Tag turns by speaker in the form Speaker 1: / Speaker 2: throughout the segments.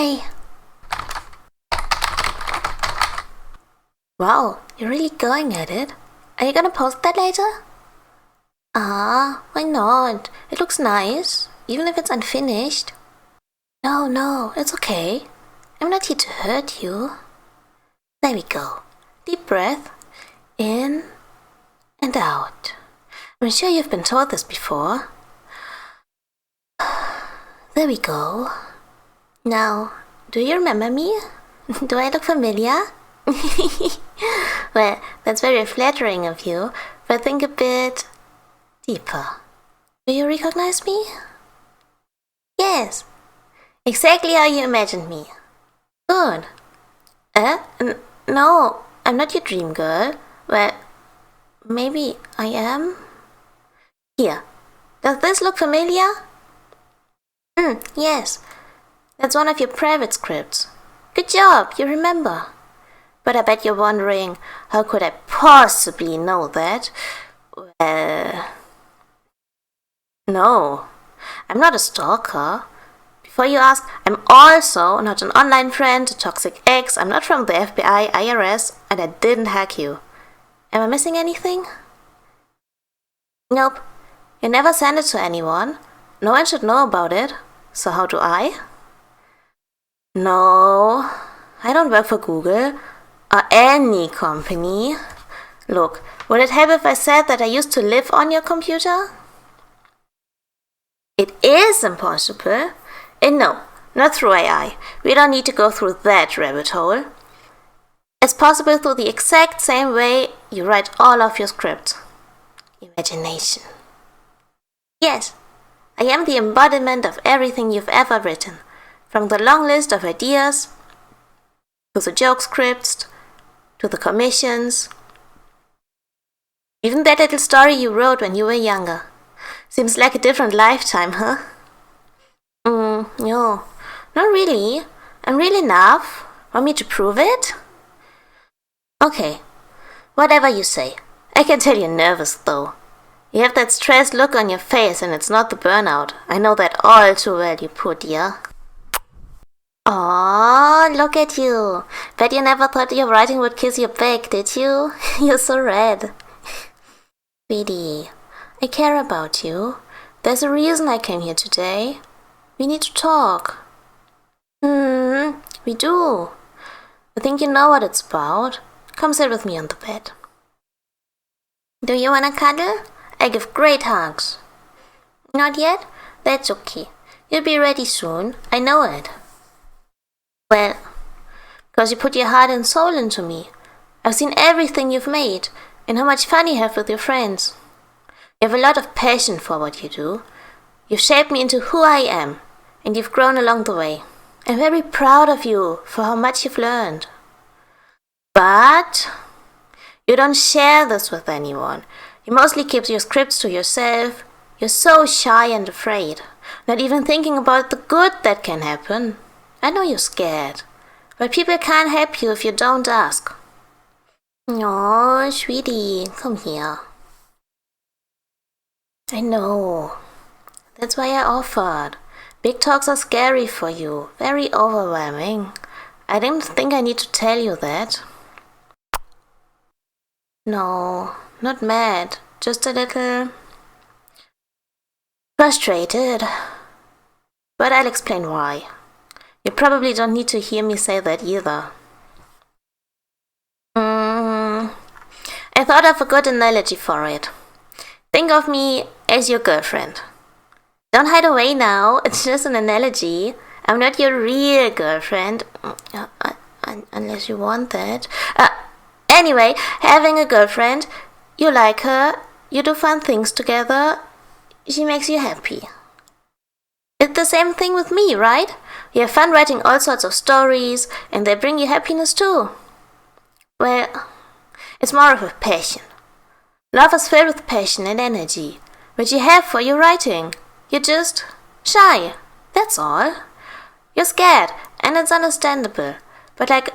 Speaker 1: Hey. Wow, you're really going at it. Are you gonna post that later? Why not? It looks nice, even if it's unfinished. No, it's okay. I'm not here to hurt you. There we go. Deep breath. In and out. I'm sure you've been told this before. There we go. Now, do you remember me? Do I look familiar? Well, that's very flattering of you, but think a bit deeper. Do you recognize me? Yes, exactly how you imagined me. Good. No, I'm not your dream girl. Well, maybe I am. Here, does this look familiar? Yes. That's one of your private scripts. Good job, you remember. But I bet you're wondering, how could I possibly know that? Well, no, I'm not a stalker. Before you ask, I'm also not an online friend, a toxic ex, I'm not from the FBI, IRS, and I didn't hack you. Am I missing anything? Nope. You never sent it to anyone. No one should know about it. So how do I? No, I don't work for Google or any company. Look, would it help if I said that I used to live on your computer? It is impossible. And no, not through AI. We don't need to go through that rabbit hole. It's possible through the exact same way you write all of your scripts. Imagination. Yes, I am the embodiment of everything you've ever written. From the long list of ideas, to the joke scripts, to the commissions. Even that little story you wrote when you were younger. Seems like a different lifetime, huh? No, not really. I'm real enough. Want me to prove it? Okay, whatever you say. I can tell you're nervous though. You have that stressed look on your face and it's not the burnout. I know that all too well, you poor dear. Aww, look at you. Bet you never thought your writing would kiss your back, did you? You're so red. Sweetie, I care about you. There's a reason I came here today. We need to talk. We do. I think you know what it's about. Come sit with me on the bed. Do you wanna cuddle? I give great hugs. Not yet? That's okay. You'll be ready soon. I know it. Well, because you put your heart and soul into me. I've seen everything you've made and how much fun you have with your friends. You have a lot of passion for what you do. You've shaped me into who I am, and you've grown along the way. I'm very proud of you for how much you've learned. But you don't share this with anyone. You mostly keep your scripts to yourself. You're so shy and afraid, not even thinking about the good that can happen. I know you're scared, but people can't help you if you don't ask. Oh, sweetie, come here. I know. That's why I offered. Big talks are scary for you, very overwhelming. I didn't think I need to tell you that. No, not mad, just a little frustrated. But I'll explain why. You probably don't need to hear me say that either. I thought of a good analogy for it. Think of me as your girlfriend. Don't hide away now, it's just an analogy. I'm not your real girlfriend. Unless you want that. Anyway, having a girlfriend, you like her, you do fun things together, she makes you happy. It's the same thing with me, right? You have fun writing all sorts of stories, and they bring you happiness too. Well, it's more of a passion. Love is filled with passion and energy, which you have for your writing. You're just shy, that's all. You're scared, and it's understandable. But like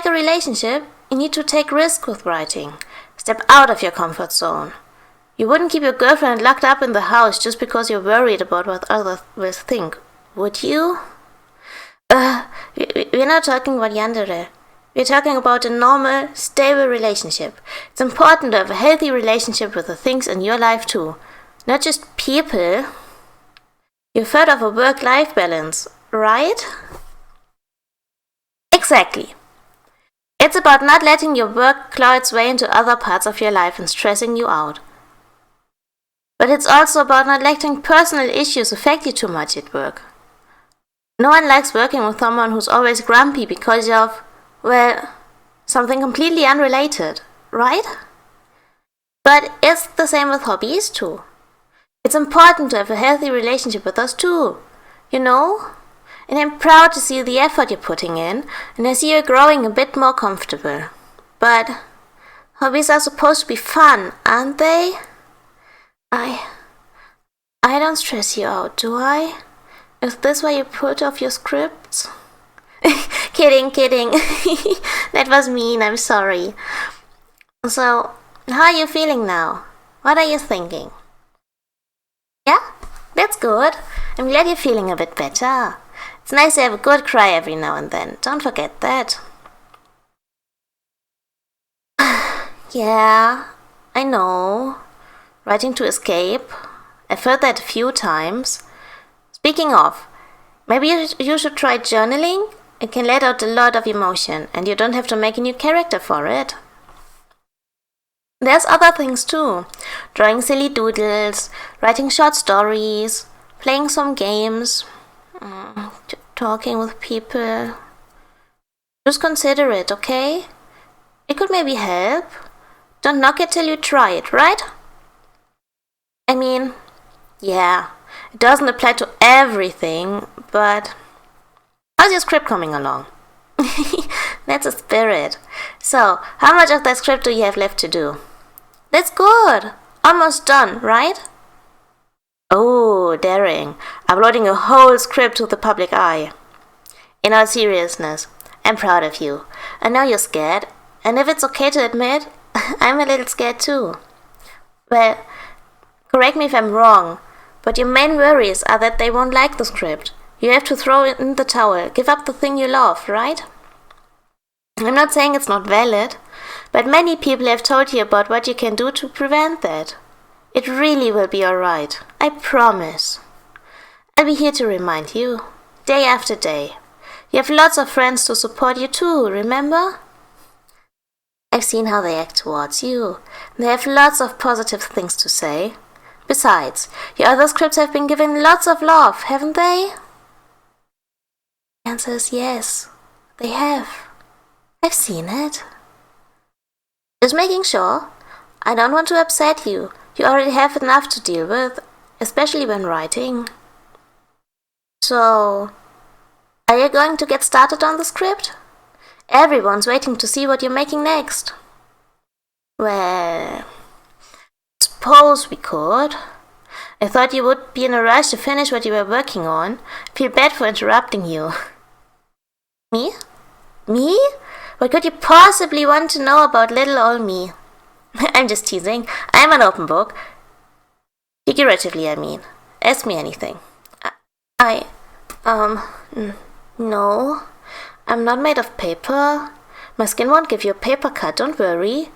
Speaker 1: a relationship, you need to take risks with writing. Step out of your comfort zone. You wouldn't keep your girlfriend locked up in the house just because you're worried about what others will think, would you? We're not talking about yandere. We're talking about a normal, stable relationship. It's important to have a healthy relationship with the things in your life too. Not just people. You've heard of a work-life balance, right? Exactly. It's about not letting your work claw its way into other parts of your life and stressing you out. But it's also about not letting personal issues affect you too much at work. No one likes working with someone who's always grumpy because of, well, something completely unrelated, right? But it's the same with hobbies too. It's important to have a healthy relationship with us too, you know? And I'm proud to see the effort you're putting in, and I see you're growing a bit more comfortable. But hobbies are supposed to be fun, aren't they? I don't stress you out, do I? Is this why you put off your scripts? Kidding. That was mean, I'm sorry. So, how are you feeling now? What are you thinking? Yeah? That's good. I'm glad you're feeling a bit better. It's nice to have a good cry every now and then. Don't forget that. Yeah, I know. Writing to escape. I've heard that a few times. Speaking of, maybe you should try journaling. It can let out a lot of emotion, and you don't have to make a new character for it. There's other things too. Drawing silly doodles, writing short stories, playing some games, talking with people. Just consider it, okay? It could maybe help. Don't knock it till you try it, right? I mean, yeah, it doesn't apply to everything, but how's your script coming along? That's a spirit. So, how much of that script do you have left to do? That's good. Almost done, right? Oh, daring. Uploading a whole script to the public eye. In all seriousness, I'm proud of you. I know you're scared, and if it's okay to admit, I'm a little scared too. Well, correct me if I'm wrong, but your main worries are that they won't like the script. You have to throw it in the towel, give up the thing you love, right? I'm not saying it's not valid, but many people have told you about what you can do to prevent that. It really will be alright, I promise. I'll be here to remind you, day after day. You have lots of friends to support you too, remember? I've seen how they act towards you. They have lots of positive things to say. Besides, your other scripts have been given lots of love, haven't they? The answer is yes, they have. I've seen it. Just making sure. I don't want to upset you. You already have enough to deal with, especially when writing. So, are you going to get started on the script? Everyone's waiting to see what you're making next. Well, suppose we could. I thought you would be in a rush to finish what you were working on. Feel bad for interrupting you. Me? Me? What could you possibly want to know about little old me? I'm just teasing. I'm an open book. Figuratively, I mean. Ask me anything. No. I'm not made of paper. My skin won't give you a paper cut, don't worry.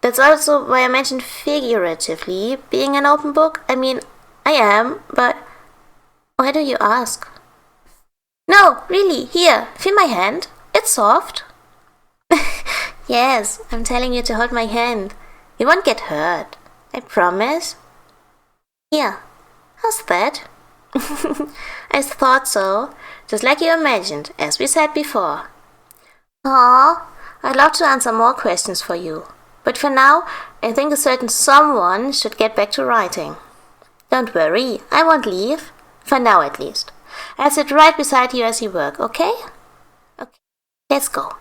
Speaker 1: That's also why I mentioned figuratively. Being an open book, I mean, I am, but why do you ask? No, really, here, feel my hand. It's soft. Yes, I'm telling you to hold my hand. You won't get hurt. I promise. Here, how's that? I thought so, just like you imagined, as we said before. Aw, I'd love to answer more questions for you, but for now, I think a certain someone should get back to writing. Don't worry, I won't leave, for now at least. I'll sit right beside you as you work, okay? Okay, let's go.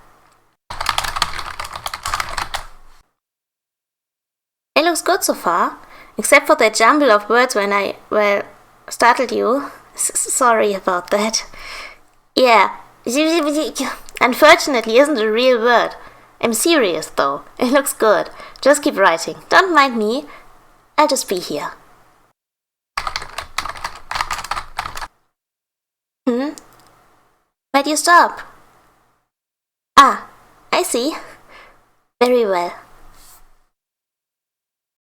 Speaker 1: It looks good so far, except for that jumble of words when I, startled you. Sorry about that. Yeah, unfortunately isn't a real word. I'm serious though. It looks good. Just keep writing. Don't mind me. I'll just be here. why'd you stop? Ah, I see. Very well.